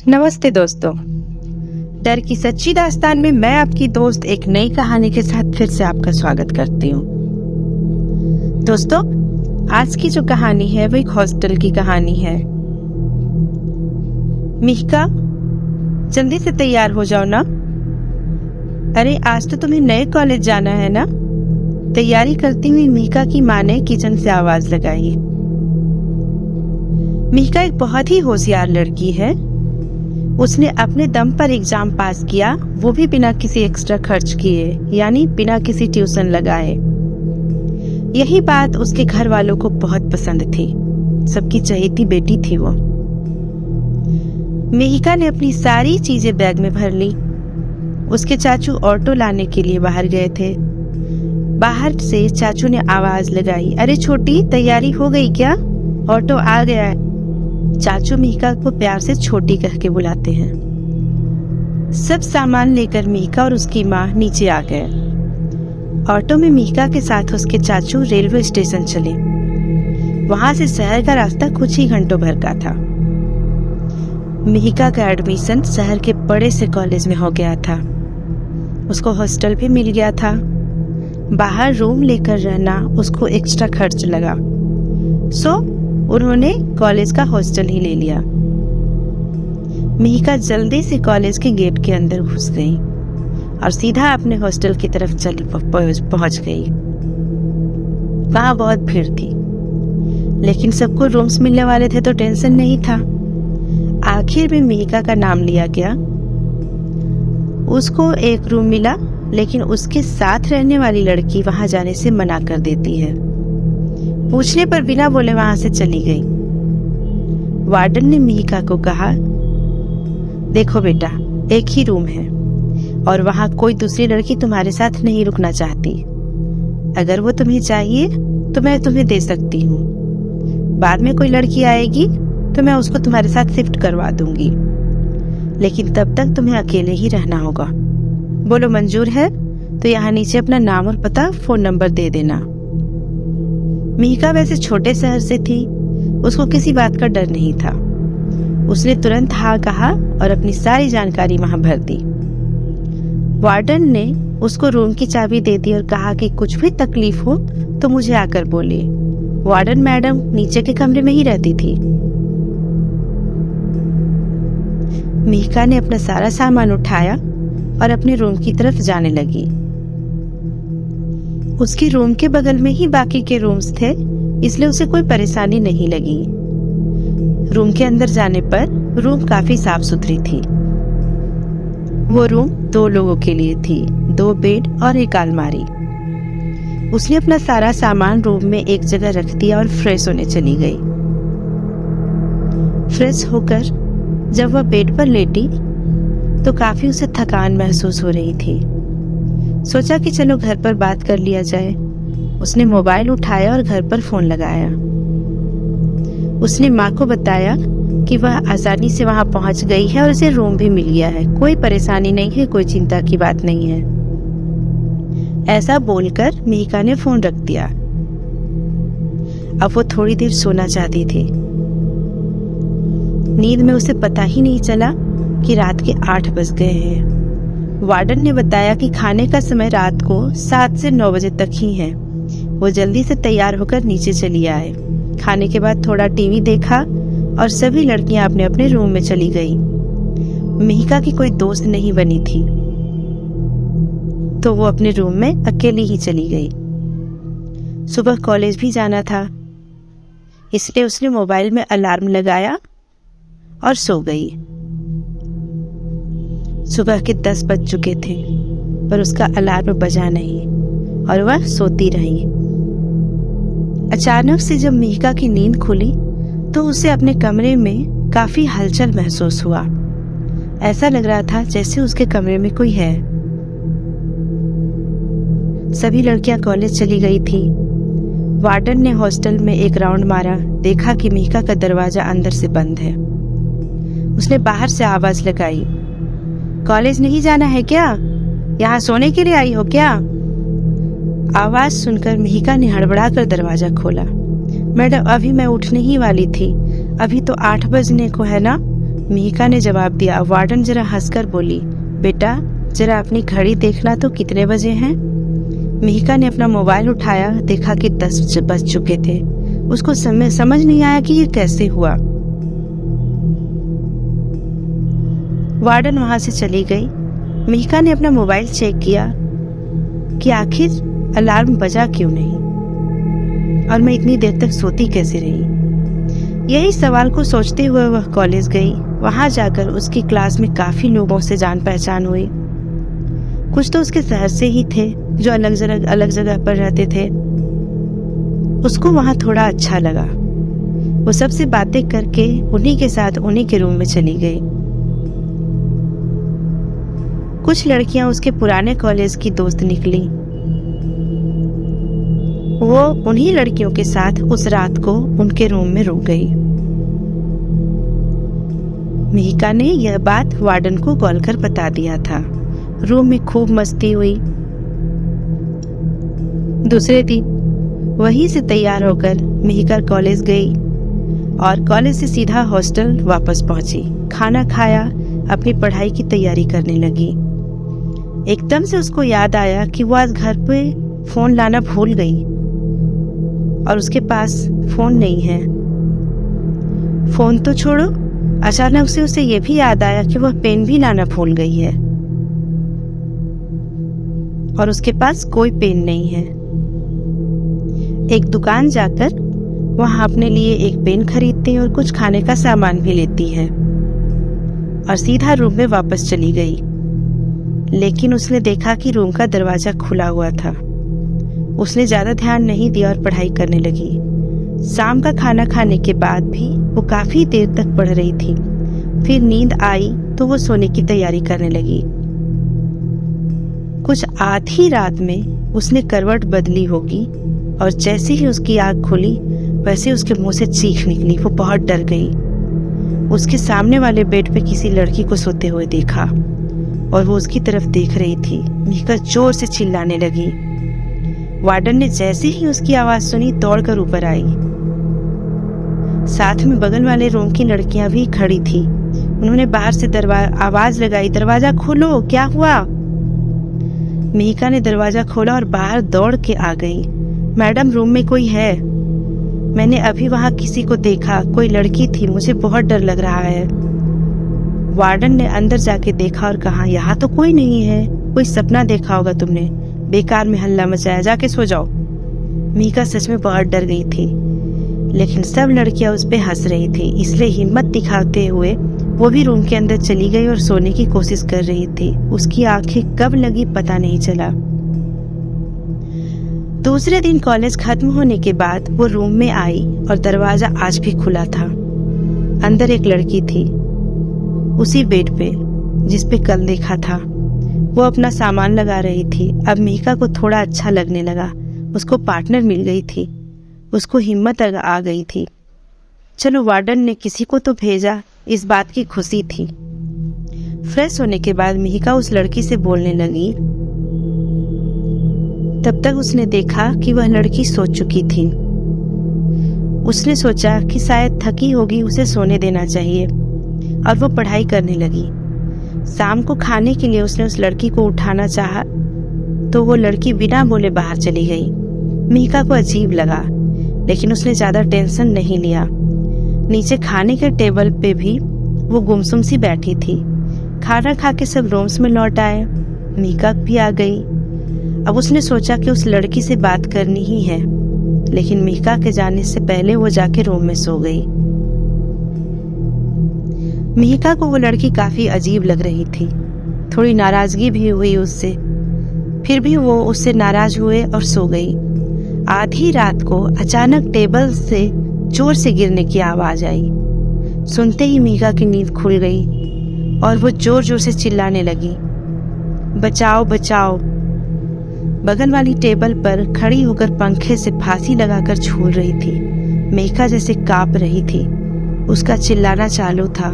नमस्ते दोस्तों। डर की सच्ची दास्तान में मैं आपकी दोस्त एक नई कहानी के साथ फिर से आपका स्वागत करती हूँ। दोस्तों, आज की जो कहानी है वो एक हॉस्टल की कहानी है। मिहिका, जल्दी से तैयार हो जाओ ना। अरे आज तो तुम्हें नए कॉलेज जाना है ना। तैयारी करती हुई मिहिका की माँ ने किचन से आवाज लगाई। मिहिका एक बहुत ही होशियार लड़की है। उसने अपने दम पर एग्जाम पास किया, वो भी बिना किसी एक्स्ट्रा खर्च किए, यानी बिना किसी ट्यूशन लगाए। यही बात उसके घर वालों को बहुत पसंद थी। सबकी चहेती बेटी थी वो। मिहिका ने अपनी सारी चीजें बैग में भर ली। उसके चाचू ऑटो लाने के लिए बाहर गए थे। बाहर से चाचू ने आवाज लगाई, अरे छोटी, तैयारी हो गई क्या? ऑटो आ गया है। चाचू मिहिका को प्यार से छोटी कह के बुलाते हैं। सब सामान लेकर मिहिका और उसकी माँ नीचे आ गए। ऑटो में मिहिका के साथ उसके चाचू रेलवे स्टेशन चले। वहां से शहर का रास्ता कुछ ही घंटों भर का था। मिहिका का एडमिशन शहर के बड़े से कॉलेज में हो गया था। उसको हॉस्टल भी मिल गया था। बाहर रूम लेकर रहना उसको एक्स्ट्रा खर्च लगा, सो उन्होंने कॉलेज का हॉस्टल ही ले लिया। मिहिका जल्दी से कॉलेज के गेट के अंदर घुस गई और सीधा अपने हॉस्टल की तरफ चली पहुंच गई। वहां बहुत भीड़ थी, लेकिन सबको रूम्स मिलने वाले थे तो टेंशन नहीं था। आखिर में मिहिका का नाम लिया गया। उसको एक रूम मिला, लेकिन उसके साथ रहने वाली लड़की वहां जाने से मना कर देती है। पूछने पर बिना बोले वहां से चली गई। वार्डन ने मिहिका को कहा, देखो बेटा, एक ही रूम है और वहां कोई दूसरी लड़की तुम्हारे साथ नहीं रुकना चाहती। अगर वो तुम्हें चाहिए तो मैं तुम्हें दे सकती हूँ। बाद में कोई लड़की आएगी तो मैं उसको तुम्हारे साथ शिफ्ट करवा दूंगी, लेकिन तब तक तुम्हें अकेले ही रहना होगा। बोलो मंजूर है? तो यहाँ नीचे अपना नाम और पता, फोन नंबर दे देना। मिहिका वैसे छोटे शहर से थी, उसको किसी बात का डर नहीं था। उसने तुरंत हाँ कहा और अपनी सारी जानकारी वहां भर दी। वार्डन ने उसको रूम की चाबी दे दी और कहा कि कुछ भी तकलीफ हो तो मुझे आकर बोलिए। वार्डन मैडम नीचे के कमरे में ही रहती थी। मिहिका ने अपना सारा सामान उठाया और अपने रूम की तरफ जाने लगी। उसके रूम के बगल में ही बाकी के रूम्स थे, इसलिए उसे कोई परेशानी नहीं लगी। रूम के अंदर जाने पर रूम काफी साफ सुथरी थी। वो रूम 2 लोगों के लिए थी, 2 बेड और एक अलमारी। उसने अपना सारा सामान रूम में एक जगह रख दिया और फ्रेश होने चली गई। फ्रेश होकर जब वह बेड पर लेटी तो काफी उसे थकान महसूस हो रही थी। सोचा कि चलो घर पर बात कर लिया जाए। उसने मोबाइल उठाया और घर पर फोन लगाया। उसने माँ को बताया कि वह आसानी से वहां पहुंच गई है और उसे रूम भी मिल गया है, कोई परेशानी नहीं है, कोई चिंता की बात नहीं है। ऐसा बोलकर मिहिका ने फोन रख दिया। अब वो थोड़ी देर सोना चाहती थी। नींद में उसे पता ही नहीं चला कि रात के 8 बज गए हैं। वार्डन ने बताया कि खाने का समय रात को 7 से 9 बजे तक ही है। वो जल्दी से तैयार होकर नीचे चली आए। खाने के बाद थोड़ा टीवी देखा और सभी लड़कियां अपने अपने रूम में चली गई। मिहिका की कोई दोस्त नहीं बनी थी, तो वो अपने रूम में अकेली ही चली गई। सुबह कॉलेज भी जाना था, इसलिए उसने मोबाइल में अलार्म लगाया और सो गई। सुबह के 10 बज चुके थे, पर उसका अलार्म बजा नहीं और वह सोती रही। अचानक से जब मिहिका की नींद खुली तो उसे अपने कमरे में काफी हलचल महसूस हुआ। ऐसा लग रहा था जैसे उसके कमरे में कोई है। सभी लड़कियां कॉलेज चली गई थी। वार्डन ने हॉस्टल में एक राउंड मारा, देखा कि मिहिका का दरवाजा अंदर से बंद है। उसने बाहर से आवाज लगाई, कॉलेज नहीं जाना है क्या? यहाँ सोने के लिए आई हो क्या? आवाज सुनकर मिहिका ने हड़बड़ाकर दरवाजा खोला। मैडम, अभी मैं उठने ही वाली थी, अभी तो 8 बजने को है ना, मिहिका ने जवाब दिया। वार्डन जरा हंसकर बोली, बेटा जरा अपनी घड़ी देखना तो कितने बजे हैं। मिहिका ने अपना मोबाइल उठाया, देखा कि 10 बज चुके थे। उसको समझ नहीं आया कि ये कैसे हुआ। वार्डन वहां से चली गई। मिहिका ने अपना मोबाइल चेक किया कि आखिर अलार्म बजा क्यों नहीं और मैं इतनी देर तक सोती कैसे रही। यही सवाल को सोचते हुए वह कॉलेज गई। वहां जाकर उसकी क्लास में काफी लोगों से जान पहचान हुई। कुछ तो उसके शहर से ही थे जो अलग जगह पर रहते थे। उसको वहां थोड़ा अच्छा लगा। वो सबसे बातें करके उन्हीं के साथ उन्हीं के रूम में चली गई। कुछ लड़कियां उसके पुराने कॉलेज की दोस्त निकली। वो उन्हीं लड़कियों के साथ उस रात को उनके रूम में रुक गई। मिहिका ने यह बात वार्डन को कॉल कर बता दिया था। रूम में खूब मस्ती हुई। दूसरे दिन वहीं से तैयार होकर मिहिका कॉलेज गई और कॉलेज से सीधा हॉस्टल वापस पहुंची। खाना खाया, अपनी पढ़ाई की तैयारी करने लगी। एकदम से उसको याद आया कि वो आज घर पे फोन लाना भूल गई और उसके पास फोन नहीं है। फोन तो छोड़ो, अचानक से उसे ये भी याद आया कि वह पेन भी लाना भूल गई है और उसके पास कोई पेन नहीं है। एक दुकान जाकर वहां अपने लिए एक पेन खरीदती और कुछ खाने का सामान भी लेती है और सीधा रूम में वापस चली गई। लेकिन उसने देखा कि रूम का दरवाजा खुला हुआ था। उसने ज्यादा ध्यान नहीं दिया और पढ़ाई करने लगी। शाम का खाना खाने के बाद भी वो काफी देर तक पढ़ रही थी। फिर नींद आई तो वो सोने की तैयारी करने लगी। कुछ आधी रात में उसने करवट बदली होगी और जैसे ही उसकी आंख खुली वैसे उसके मुंह से चीख निकली। वो बहुत डर गई। उसके सामने वाले बेड पे किसी लड़की को सोते हुए देखा और वो उसकी तरफ देख रही थी। मिहिका जोर से चिल्लाने लगी। वार्डन ने जैसे ही उसकी आवाज सुनी दौड़कर ऊपर आई। साथ में बगल वाले रूम की लड़कियां भी खड़ी थी। उन्होंने बाहर से आवाज लगाई, दरवाजा खोलो, क्या हुआ। मिहिका ने दरवाजा खोला और बाहर दौड़ के आ गई। मैडम रूम में कोई है, मैंने अभी वहां किसी को देखा, कोई लड़की थी, मुझे बहुत डर लग रहा है। वार्डन ने अंदर जाके देखा और कहा, यहाँ तो कोई नहीं है, कोई सपना देखा होगा तुमने, बेकार में हल्ला मचाया, जाके सो जाओ। मिहिका सच में बहुत डर गई थी, लेकिन सब लड़कियां उस पे हंस रही थी, इसलिए हिम्मत दिखाते हुए वो भी रूम के अंदर चली गई और सोने की कोशिश कर रही थी। उसकी आंखें कब लगी पता नहीं चला। दूसरे दिन कॉलेज खत्म होने के बाद वो रूम में आई और दरवाजा आज भी खुला था। अंदर एक लड़की थी, उसी बेड पे जिस पे कल देखा था। वो अपना सामान लगा रही थी। अब मिहिका को थोड़ा अच्छा लगने लगा। उसको पार्टनर मिल गई थी। उसको हिम्मत आ गई थी। चलो, वार्डन ने किसी को तो भेजा, इस बात की खुशी थी। फ्रेश होने के बाद मिहिका उस लड़की से बोलने लगी। तब तक उसने देखा कि वह लड़की सो चुकी थी। उसने सोचा कि शायद थकी होगी, उसे सोने देना चाहिए और वो पढ़ाई करने लगी। शाम को खाने के लिए उसने उस लड़की को उठाना चाहा तो वो लड़की बिना बोले बाहर चली गई। मिहिका को अजीब लगा, लेकिन उसने ज्यादा टेंशन नहीं लिया। नीचे खाने के टेबल पे भी वो गुमसुम सी बैठी थी। खाना खा के सब रूम्स में लौट आए। मिहिका भी आ गई। अब उसने सोचा कि उस लड़की से बात करनी ही है, लेकिन मिहिका के जाने से पहले वो जाके रूम में सो गई। मिहिका को वो लड़की काफी अजीब लग रही थी। थोड़ी नाराजगी भी हुई उससे। फिर भी वो उससे नाराज हुए और सो गई। आधी रात को अचानक टेबल से जोर से गिरने की आवाज आई। सुनते ही मिहिका की नींद खुल गई और वो जोर जोर से चिल्लाने लगी, बचाओ बचाओ। बगल वाली टेबल पर खड़ी होकर पंखे से फांसी लगाकर झूल रही थी। मिहिका जैसे कांप रही थी। उसका चिल्लाना चालू था।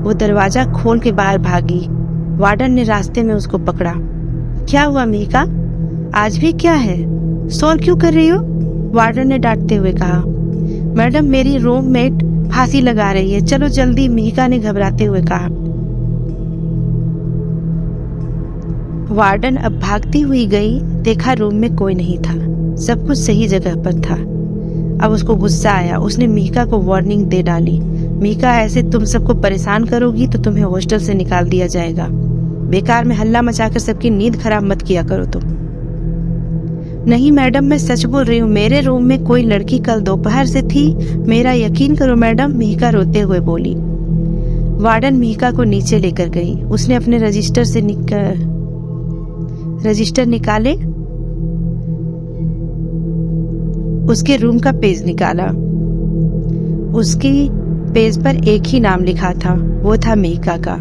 वो दरवाजा खोल के बाहर भागी। वार्डन ने रास्ते में उसको पकड़ा। क्या हुआ मिहिका, आज भी क्या है, शोर क्यों कर रही हो? वार्डन ने डांटते हुए कहा। मैडम, मेरी रूममेट फांसी लगा रही है, चलो जल्दी, मिहिका ने घबराते हुए कहा। वार्डन अब भागती हुई गई, देखा रूम में कोई नहीं था, सब कुछ सही जगह पर था। अब उसको गुस्सा आया, उसने मिहिका को वार्निंग दे डाली। मिहिका, ऐसे तुम सबको परेशान करोगी तो तुम्हें हॉस्टल से निकाल दिया जाएगा। बेकार में हल्ला मचाकर सबकी नींद खराब मत किया करो तुम। नहीं मैडम, मैं सच बोल रही हूँ, मेरे रूम में कोई लड़की कल दोपहर से थी, मेरा यकीन करो मैडम, मिहिका रोते हुए बोली। वार्डन मिहिका को नीचे लेकर गई। उसने अपने रजिस्टर निकाले, उसके रूम का पेज निकाला। उसकी पेज पर एक ही नाम लिखा था, वो था मिहिका का।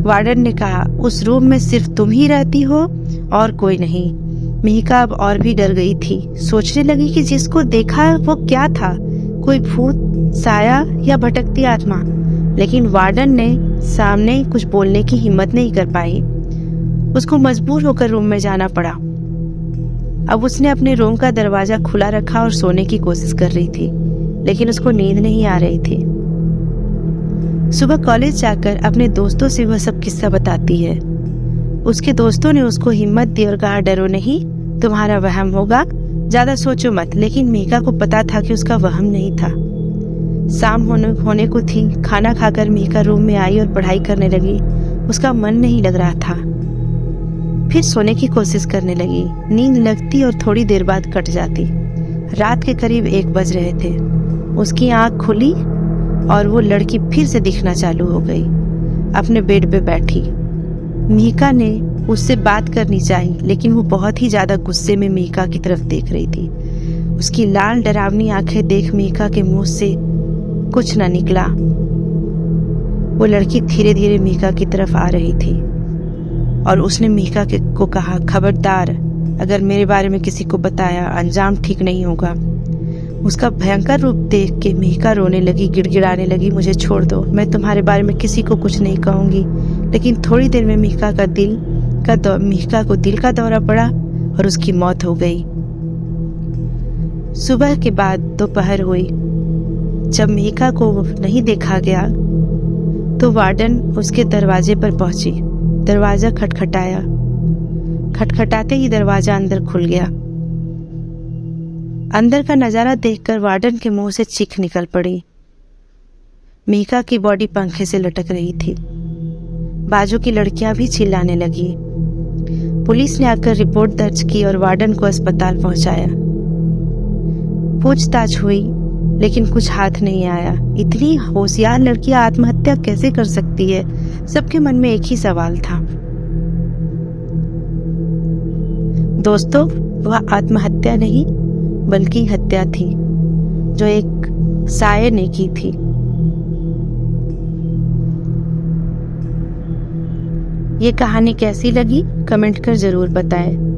वार्डन ने कहा, उस रूम में सिर्फ तुम ही रहती हो और कोई नहीं। मिहिका अब और भी डर गई थी, सोचने लगी कि जिसको देखा वो क्या था, कोई भूत, साया या भटकती आत्मा। लेकिन वार्डन ने सामने कुछ बोलने की हिम्मत नहीं कर पाई। उसको मजबूर होकर रूम में जाना पड़ा। अब उसने अपने रूम का दरवाजा खुला रखा और सोने की कोशिश कर रही थी, लेकिन उसको नींद नहीं आ रही थी। सुबह कॉलेज जाकर अपने दोस्तों से वह सब किस्सा बताती है। उसके दोस्तों ने उसको हिम्मत दी और कहा, डरो नहीं, तुम्हारा वहम होगा, ज्यादा सोचो मत। लेकिन मिहिका को पता था कि उसका वहम नहीं था। शाम होने को थी। खाना खाकर मिहिका रूम में आई और पढ़ाई करने लगी। उसका मन नहीं लग रहा था। फिर सोने की कोशिश करने लगी। नींद लगती और थोड़ी देर बाद कट जाती। रात के करीब 1 बज रहे थे। उसकी आंख खुली और वो लड़की फिर से दिखना चालू हो गई। अपने बेड पे बैठी। मिहिका ने उससे बात करनी चाहिए, लेकिन वो बहुत ही ज्यादा गुस्से में मिहिका की तरफ देख रही थी। उसकी लाल डरावनी आंखें देख मिहिका के मुंह से कुछ न निकला। वो लड़की धीरे धीरे मिहिका की तरफ आ रही थी और उसने मिहिका को कहा, खबरदार, अगर मेरे बारे में किसी को बताया, अंजाम ठीक नहीं होगा। उसका भयंकर रूप देख के मिहिका रोने लगी, गिड़गिड़ाने लगी, मुझे छोड़ दो, मैं तुम्हारे बारे में किसी को कुछ नहीं कहूंगी। लेकिन थोड़ी देर में मिहिका को दिल का दौरा पड़ा और उसकी मौत हो गई। सुबह के बाद दोपहर हुई। जब मिहिका को नहीं देखा गया तो वार्डन उसके दरवाजे पर पहुंची। दरवाजा खटखटाया। खटखटाते ही दरवाजा अंदर खुल गया। अंदर का नजारा देखकर वार्डन के मुंह से चीख निकल पड़ी। मिहिका की बॉडी पंखे से लटक रही थी। बाजू की लड़कियां भी चिल्लाने लगी। पुलिस ने आकर रिपोर्ट दर्ज की और वार्डन को अस्पताल पहुंचाया। पूछताछ हुई, लेकिन कुछ हाथ नहीं आया। इतनी होशियार लड़कियां आत्महत्या कैसे कर सकती है? सबके मन में एक ही सवाल था। दोस्तों, वह आत्महत्या नहीं बल्कि हत्या थी, जो एक साये ने की थी। ये कहानी कैसी लगी कमेंट कर जरूर बताएं।